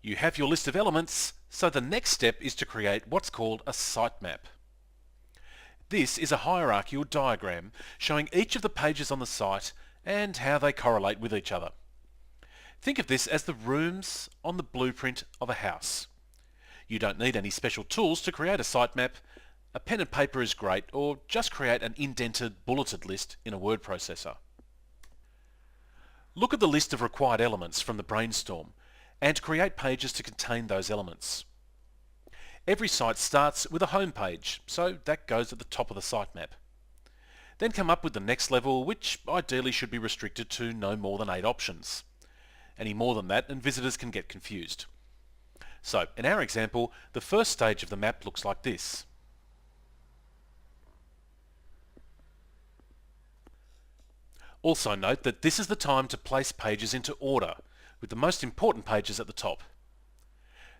You have your list of elements, so the next step is to create what's called a sitemap. This is a hierarchical diagram showing each of the pages on the site and how they correlate with each other. Think of this as the rooms on the blueprint of a house. You don't need any special tools to create a sitemap. A pen and paper is great, or just create an indented, bulleted list in a word processor. Look at the list of required elements from the brainstorm and create pages to contain those elements. Every site starts with a home page, so that goes at the top of the sitemap. Then come up with the next level, which ideally should be restricted to no more than 8 options. Any more than that and visitors can get confused. So, in our example, the first stage of the map looks like this. Also note that this is the time to place pages into order, with the most important pages at the top.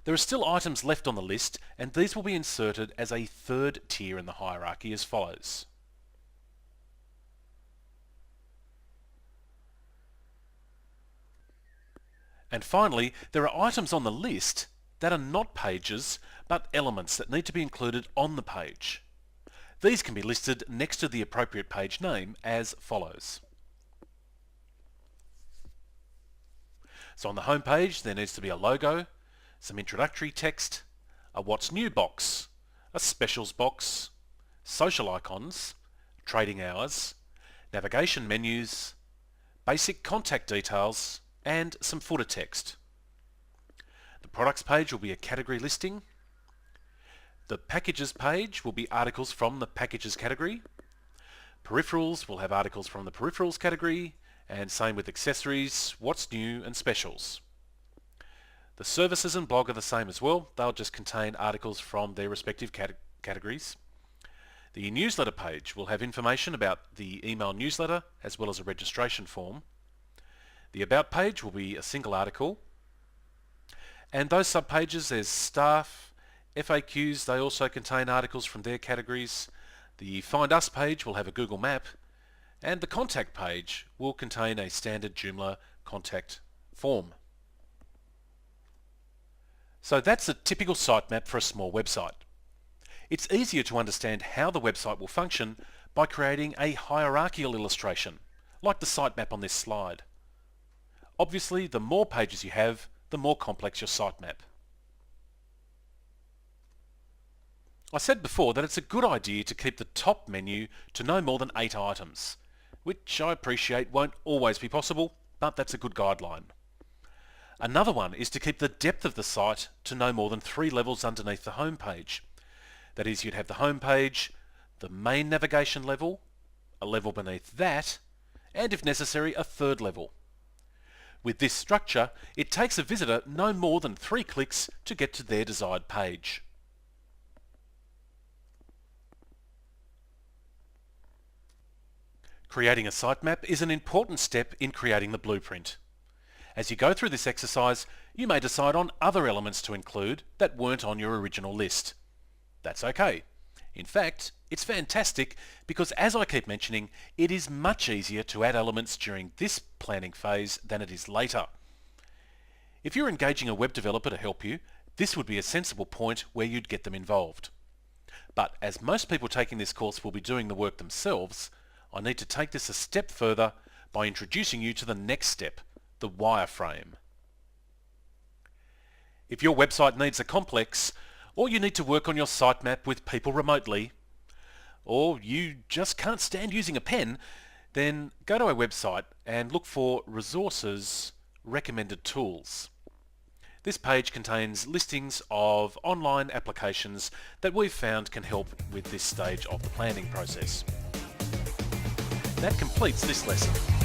There are still items left on the list, and these will be inserted as a third tier in the hierarchy as follows. And finally, there are items on the list that are not pages, but elements that need to be included on the page. These can be listed next to the appropriate page name as follows. So on the home page, there needs to be a logo, some introductory text, a what's new box, a specials box, social icons, trading hours, navigation menus, basic contact details, and some footer text. The products page will be a category listing. The packages page will be articles from the packages category. Peripherals will have articles from the peripherals category, and same with accessories, what's new, and specials. The services and blog are the same as well. They'll just contain articles from their respective categories. The newsletter page will have information about the email newsletter as well as a registration form. The about page will be a single article. And those subpages, there's staff, FAQs, they also contain articles from their categories. The Find Us page will have a Google map. And the contact page will contain a standard Joomla contact form. So that's a typical sitemap for a small website. It's easier to understand how the website will function by creating a hierarchical illustration, like the sitemap on this slide. Obviously, the more pages you have, the more complex your sitemap. I said before that it's a good idea to keep the top menu to no more than 8 items, which I appreciate won't always be possible, but that's a good guideline. Another one is to keep the depth of the site to no more than 3 levels underneath the home page. That is, you'd have the home page, the main navigation level, a level beneath that, and if necessary, a third level. With this structure, it takes a visitor no more than 3 clicks to get to their desired page. Creating a sitemap is an important step in creating the blueprint. As you go through this exercise, you may decide on other elements to include that weren't on your original list. That's okay. In fact, it's fantastic because, as I keep mentioning, it is much easier to add elements during this planning phase than it is later. If you're engaging a web developer to help you, this would be a sensible point where you'd get them involved. But as most people taking this course will be doing the work themselves, I need to take this a step further by introducing you to the next step, the wireframe. If your website needs a complex, or you need to work on your sitemap with people remotely, or you just can't stand using a pen, then go to our website and look for Resources Recommended Tools. This page contains listings of online applications that we've found can help with this stage of the planning process. That completes this lesson.